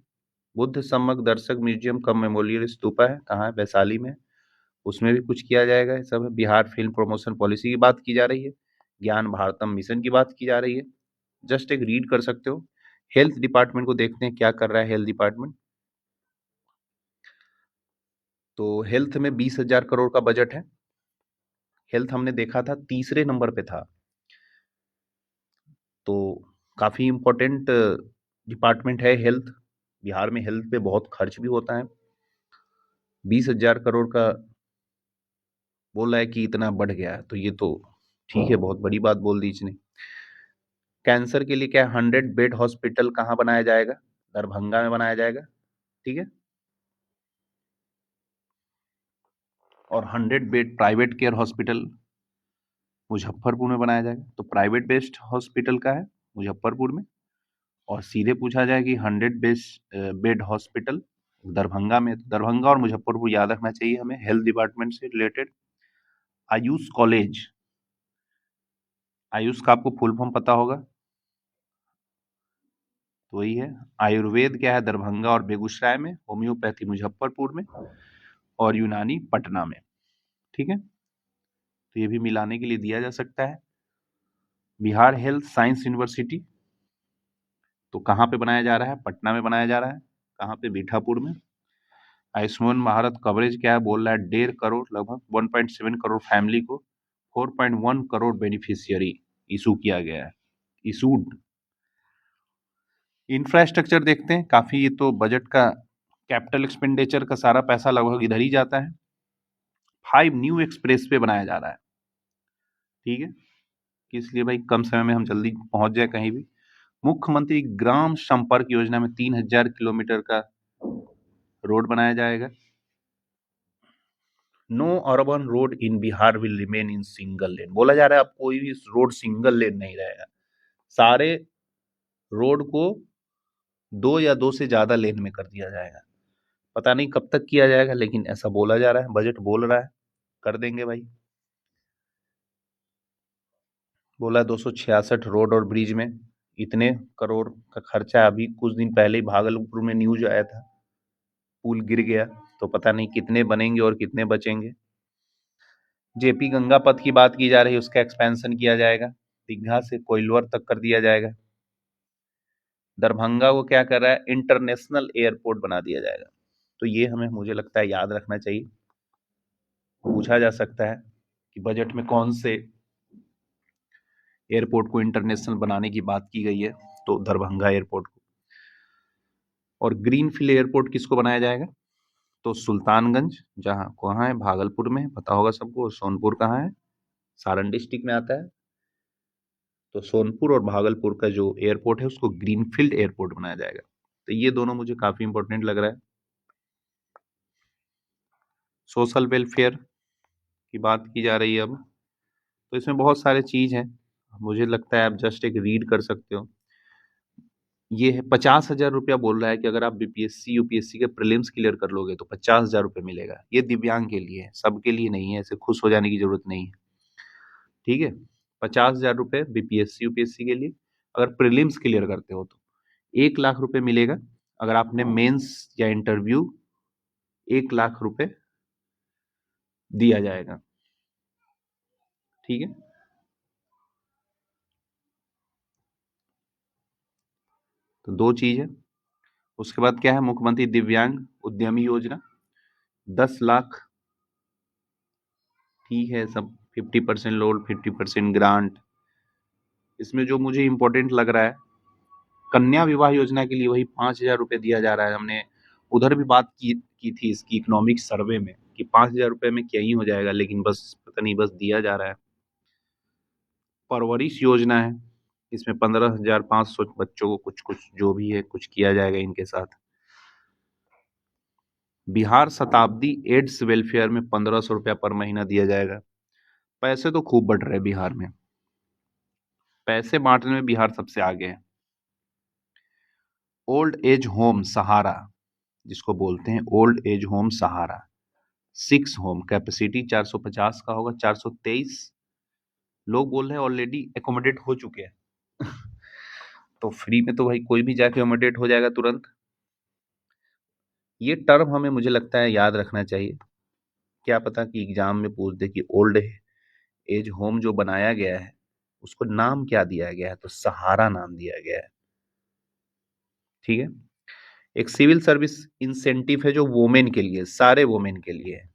बुद्ध सम्मक दर्शक म्यूजियम कम मेमोरियल स्तूपा है, कहाँ है? वैशाली में। उसमें भी कुछ किया जाएगा। ये सब है। बिहार फिल्म प्रमोशन पॉलिसी की बात की जा रही है। ज्ञान भारतम मिशन की बात की जा रही है। जस्ट एक रीड कर सकते हो। हेल्थ डिपार्टमेंट को देखते हैं क्या कर रहा है हेल्थ डिपार्टमेंट। तो हेल्थ में 20,000 करोड़ का बजट है। हेल्थ हमने देखा था तीसरे नंबर पे था, तो काफी इम्पोर्टेंट डिपार्टमेंट है हेल्थ। बिहार में हेल्थ पे बहुत खर्च भी होता है। 20,000 करोड़ का बोल रहा है कि इतना बढ़ गया है, तो ये तो ठीक है, बहुत बड़ी बात बोल दी इसने। कैंसर के लिए क्या 100 बेड हॉस्पिटल कहाँ बनाया जाएगा? दरभंगा में बनाया जाएगा, ठीक है। और 100 bed private care hospital Muzaffarpur में बनाया जाएगा। तो प्राइवेट बेस्ड हॉस्पिटल का है मुजफ्फरपुर में। और सीधे पूछा जाए कि 100 बेस्ट बेड हॉस्पिटल दरभंगा में, तो दरभंगा और मुजफ्फरपुर याद रखना चाहिए हमें हेल्थ डिपार्टमेंट से रिलेटेड। आयुष कॉलेज, आयुष का आपको फुल फॉर्म पता होगा, तो वही है। आयुर्वेद क्या है? दरभंगा और बेगूसराय में। होम्योपैथी मुजफ्फरपुर में और यूनानी पटना में, ठीक है। तो ये भी मिलाने के लिए दिया जा सकता है। बिहार हेल्थ साइंस यूनिवर्सिटी, तो कहाँ पे बनाया जा रहा है? पटना में बनाया जा रहा है। कहाँ पे? बीठापुर में। आयुष्मान भारत कवरेज क्या है? बोल रहा है 1.5 करोड़, लगभग 1.7 करोड़ फैमिली को 4.1 करोड़ बेनिफिशियरी इशू किया गया है। इशूड। इंफ्रास्ट्रक्चर देखते हैं, काफी, ये तो बजट का कैपिटल एक्सपेंडिचर का सारा पैसा लगभग इधर ही जाता है। 5 न्यू एक्सप्रेस वे बनाया जा रहा है, ठीक है, इसलिए भाई कम समय में हम जल्दी पहुंच जाए कहीं भी। मुख्यमंत्री ग्राम संपर्क योजना में 3000 किलोमीटर का रोड बनाया जाएगा। Know urban road in Bihar will remain in single lane. बोला जा रहा है अब कोई भी रोड सिंगल लेन नहीं रहेगा, सारे रोड को 2 या 2 से ज्यादा लेन में कर दिया जाएगा। पता नहीं कब तक किया जाएगा, लेकिन ऐसा बोला जा रहा है, बजट बोल रहा है कर देंगे भाई। बोला 266 रोड और ब्रिज में इतने करोड़ का खर्चा। अभी कुछ दिन पहले ही भागलपुर में न्यूज आया था, पुल गिर गया, तो पता नहीं कितने बनेंगे और कितने बचेंगे। जेपी गंगा पथ की बात की जा रही है, उसका एक्सपेंशन किया जाएगा, दीघा से कोइलवर तक कर दिया जाएगा। दरभंगा को क्या कर रहा है, इंटरनेशनल एयरपोर्ट बना दिया जाएगा। तो ये हमें, मुझे लगता है, याद रखना चाहिए। पूछा जा सकता है कि बजट में कौन से एयरपोर्ट को इंटरनेशनल बनाने की बात की गई है, तो दरभंगा एयरपोर्ट को। और ग्रीनफील्ड एयरपोर्ट किसको बनाया जाएगा, तो सुल्तानगंज, जहां कहाँ है, भागलपुर में, पता होगा सबको। सोनपुर कहाँ है, सारण डिस्ट्रिक्ट में आता है। तो सोनपुर और भागलपुर का जो एयरपोर्ट है उसको ग्रीनफील्ड एयरपोर्ट बनाया जाएगा। तो ये दोनों मुझे काफी इंपॉर्टेंट लग रहा है। सोशल वेलफेयर की बात की जा रही है अब, तो इसमें बहुत सारे चीज हैं, मुझे लगता है आप जस्ट एक रीड कर सकते हो। ये है 50,000 रुपया बोल रहा है कि अगर आप बीपीएससी यूपीएससी के प्रीलिम्स क्लियर कर लोगे तो 50,000 रुपये मिलेगा। ये दिव्यांग के लिए है, सबके लिए नहीं है, ऐसे खुश हो जाने की जरूरत नहीं है, ठीक है। 50,000 रुपये बीपीएससी यूपीएससी के लिए, अगर प्रीलिम्स क्लियर करते हो तो 1 लाख रुपए मिलेगा। अगर आपने मेंस या इंटरव्यू, 1 लाख रुपए दिया जाएगा, ठीक है। तो दो चीज है। उसके बाद क्या है, मुख्यमंत्री दिव्यांग उद्यमी योजना, 10 लाख, ठीक है सब, 50% लोन, 50% ग्रांट। इसमें जो मुझे इंपॉर्टेंट लग रहा है, कन्या विवाह योजना के लिए वही 5,000 रुपये दिया जा रहा है। हमने उधर भी बात की थी इसकी इकोनॉमिक सर्वे में कि 5,000 रुपये में क्या ही हो जाएगा, लेकिन बस पता नहीं, बस दिया जा रहा है। परवरिश योजना है, इसमें 15,500 बच्चों को कुछ कुछ जो भी है कुछ किया जाएगा इनके साथ। बिहार शताब्दी एड्स वेलफेयर में 1,500 रुपया पर महीना दिया जाएगा। पैसे तो खूब बढ़ रहे हैं बिहार में, पैसे बांटने में बिहार सबसे आगे है। ओल्ड एज होम सहारा, जिसको बोलते हैं ओल्ड एज होम सहारा, 6 होम, कैपेसिटी 450 का होगा, 423 लोग बोल रहे हैं ऑलरेडी एकोमोडेट हो चुके हैं। तो फ्री में तो भाई कोई भी जाके एकोमोडेट हो जाएगा तुरंत। ये टर्म हमें, मुझे लगता है, याद रखना चाहिए। क्या पता कि एग्जाम में पूछ दे कि ओल्ड एज होम जो बनाया गया है उसको नाम क्या दिया गया है, तो सहारा नाम दिया गया है, ठीक है। एक सिविल सर्विस इंसेंटिव है जो वोमेन के लिए, सारे वोमेन के लिए है।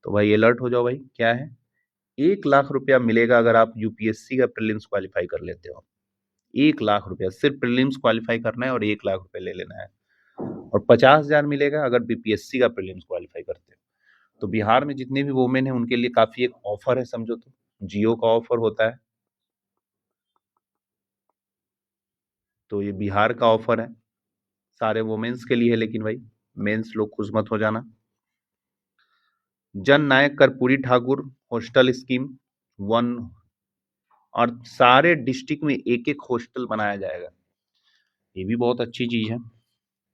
तो भाई अलर्ट हो जाओ भाई, क्या है, 1 लाख रुपया मिलेगा अगर आप यूपीएससी का प्रीलिम्स क्वालिफाई कर लेते हो। 1 लाख रुपया सिर्फ प्रीलिम्स क्वालिफाई करना है और 1 लाख रुपए ले लेना है। और 50,000 मिलेगा अगर बीपीएससी का प्रीलिम्स क्वालिफाई करते हो। तो बिहार में जितने भी वोमेन है उनके लिए काफी एक ऑफर है, समझो तो जियो का ऑफर होता है, तो ये बिहार का ऑफर है, सारे वोमेन्स के लिए है, लेकिन भाई मेंस लोग खुश मत हो जाना। जन नायक कर्पूरी ठाकुर हॉस्टल स्कीम 1, और सारे डिस्ट्रिक्ट में एक एक हॉस्टल बनाया जाएगा, ये भी बहुत अच्छी चीज है।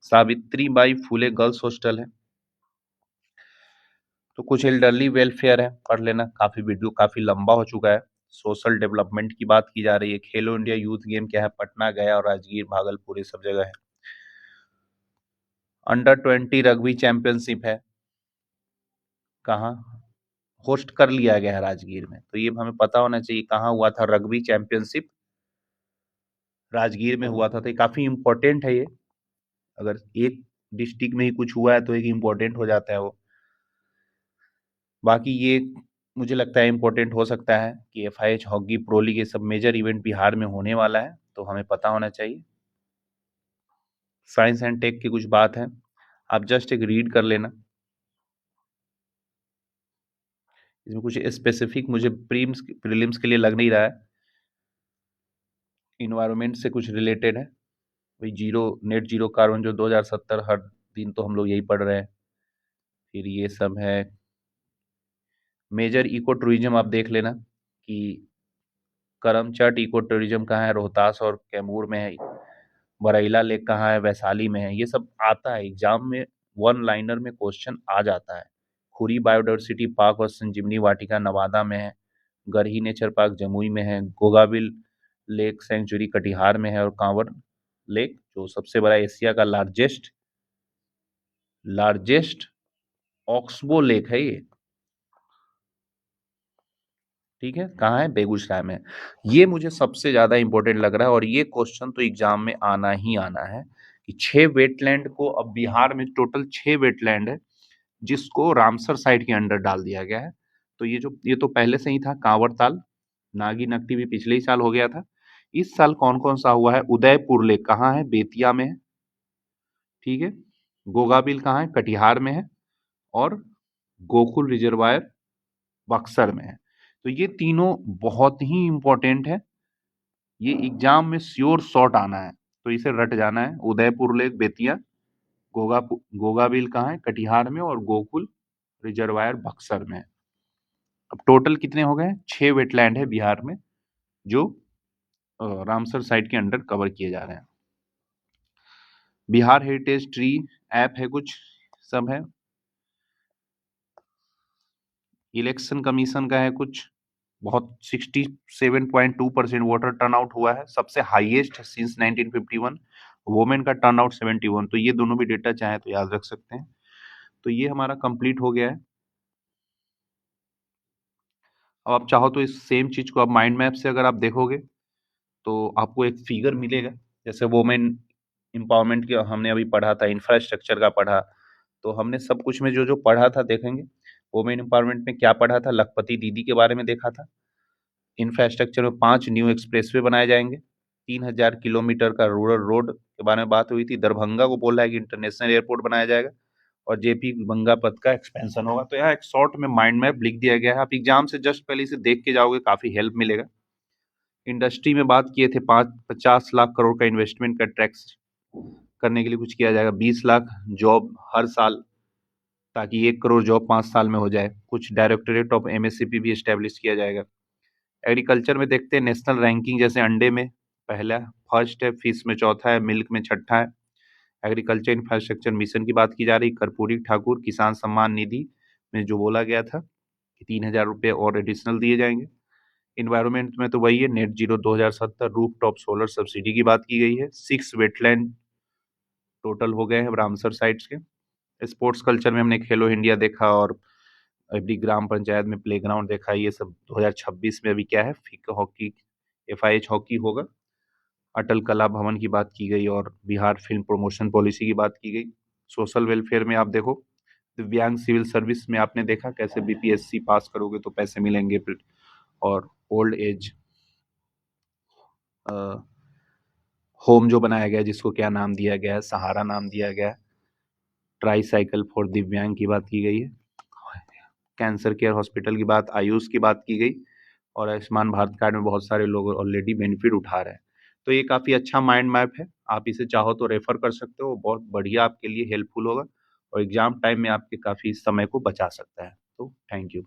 Savitri by Phule girls hostel है। तो कुछ एल्डरली वेलफेयर है, पढ़ लेना, काफी वीडियो काफी लंबा हो चुका है। सोशल डेवलपमेंट की बात की जा रही है, खेलो इंडिया यूथ गेम क्या है, पटना, गया और राजगीर, भागलपुर, ये सब जगह है। अंडर 20 रग्बी चैंपियनशिप है, कहाँ होस्ट कर लिया गया है, राजगीर में। तो ये हमें पता होना चाहिए कहाँ हुआ था रग्बी चैंपियनशिप, राजगीर में हुआ था। तो ये काफी इंपॉर्टेंट है ये, अगर एक डिस्ट्रिक्ट में ही कुछ हुआ है तो एक इम्पोर्टेंट हो जाता है वो। बाकी ये मुझे लगता है इम्पोर्टेंट हो सकता है कि FIH हॉकी प्रो लीग ये सब मेजर इवेंट बिहार में होने वाला है, तो हमें पता होना चाहिए। साइंस एंड टेक की कुछ बात है, आप जस्ट एक रीड कर लेना। इसमें कुछ स्पेसिफिक मुझे प्रीलिम्स के लिए लग नहीं रहा है। इन्वायरमेंट से कुछ रिलेटेड है, वही नेट जीरो कार्बन जो 2070 हर दिन तो हम लोग यही पढ़ रहे हैं। फिर ये सब है मेजर इको टूरिज्म, आप देख लेना कि करमचट इको टूरिज्म कहाँ है, रोहतास और कैमूर में है। बरैला लेक कहाँ है, वैशाली में है। ये सब आता है एग्जाम में, वन लाइनर में क्वेश्चन आ जाता है। खुरी बायोडाइवर्सिटी पार्क और संजीवनी वाटिका नवादा में है। गरही नेचर पार्क जमुई में है। गोगाबिल लेक सेंचुरी कटिहार में है। और कांवर लेक जो सबसे बड़ा एशिया का लार्जेस्ट ऑक्सबो लेक है ये, ठीक है, कहाँ है, बेगूसराय में। ये मुझे सबसे ज्यादा इंपॉर्टेंट लग रहा है और ये क्वेश्चन तो एग्जाम में आना ही आना है कि 6 वेटलैंड को, अब बिहार में टोटल 6 वेटलैंड है जिसको रामसर साइट के अंडर डाल दिया गया है। तो ये तो पहले से ही था। कांवर ताल, नागी नकटी भी पिछले ही साल हो गया था। इस साल कौन कौन सा हुआ है, उदयपुर लेक कहाँ है, बेतिया में है, ठीक है। गोगाबिल कहाँ है, कटिहार में है। और गोकुल रिजर्वायर बक्सर में है। तो ये तीनों बहुत ही इंपॉर्टेंट है, ये एग्जाम में श्योर शॉट आना है, तो इसे रट जाना है। उदयपुर लेक बेतिया, गोगाबिल कहाँ है, कटिहार में। और गोकुल रिजर्वायर बक्सर में है। अब टोटल कितने हो गए, 6 वेटलैंड है बिहार में जो रामसर साइट के अंडर कवर किए जा रहे हैं। बिहार हेरिटेज ट्री ऐप है, कुछ सब है। इलेक्शन कमीशन का है कुछ, बहुत 67.2% वोटर टर्नआउट हुआ है, सबसे हाईएस्ट सिंस 1951। वोमेन का टर्नआउट 71। तो ये दोनों भी डेटा चाहे तो याद रख सकते हैं। तो ये हमारा कंप्लीट हो गया है। अब आप चाहो तो इस सेम चीज को आप माइंड मैप से अगर आप देखोगे तो आपको एक फिगर मिलेगा। जैसे वोमेन एम्पावरमेंट की हमने अभी पढ़ा था, इंफ्रास्ट्रक्चर का पढ़ा, तो हमने सब कुछ में जो जो पढ़ा था देखेंगे। वोमेन एम्पावरमेंट में क्या पढ़ा था, लखपति दीदी के बारे में देखा था। इंफ्रास्ट्रक्चर में 5 न्यू एक्सप्रेसवे बनाए जाएंगे। 3000 किलोमीटर का रूरल रोड के बारे में बात हुई थी। दरभंगा को बोला है कि इंटरनेशनल एयरपोर्ट बनाया जाएगा। और जेपी गंगा पथ का एक्सपेंशन होगा। तो यहाँ एक शॉर्ट में माइंड मैप लिख दिया गया है, आप एग्जाम से जस्ट पहले इसे देख के जाओगे, काफी हेल्प मिलेगा। इंडस्ट्री में बात किए थे, 50 लाख करोड़ का इन्वेस्टमेंट का टैक्स करने के लिए कुछ किया जाएगा। 20 लाख जॉब हर साल, ताकि 1 करोड़ जॉब 5 साल में हो जाए। कुछ डायरेक्टोरेट ऑफ MSCP भी स्टैब्लिश किया जाएगा। एग्रीकल्चर में देखते हैं नेशनल रैंकिंग, जैसे अंडे में पहला फर्स्ट है, फिश में चौथा है, मिल्क में छठा है। एग्रीकल्चर इंफ्रास्ट्रक्चर मिशन की बात की जा रही। कर्पूरी ठाकुर किसान सम्मान निधि में जो बोला गया था कि 3,000 रुपये और एडिशनल दिए जाएंगे। इन्वायरमेंट में तो वही है, net zero 2070, roof top solar subsidy की बात की गई है। 6 वेटलैंड टोटल हो गए हैं रामसर साइट्स के। स्पोर्ट्स कल्चर में हमने खेलो इंडिया देखा और अभी ग्राम पंचायत में प्लेग्राउंड देखा। ये सब 2026 में अभी क्या है, फिक हॉकी FIH हॉकी होगा। अटल कला भवन की बात की गई और बिहार फिल्म प्रमोशन पॉलिसी की बात की गई। सोशल वेलफेयर में आप देखो, दिव्यांग सिविल सर्विस में आपने देखा कैसे BPSC पास करोगे तो पैसे मिलेंगे। फिर और ओल्ड एज होम जो बनाया गया है, जिसको क्या नाम दिया गया है, सहारा नाम दिया गया है। ट्राई साइकिल फॉर दिव्यांग की बात की गई है। कैंसर केयर हॉस्पिटल की बात, आयुष की बात की गई। और आयुष्मान भारत कार्ड में बहुत सारे लोग ऑलरेडी बेनिफिट उठा रहे हैं। तो ये काफ़ी अच्छा माइंड मैप है, आप इसे चाहो तो रेफर कर सकते हो, बहुत बढ़िया आपके लिए हेल्पफुल होगा और एग्जाम टाइम में आपके काफ़ी समय को बचा सकता है। तो थैंक यू।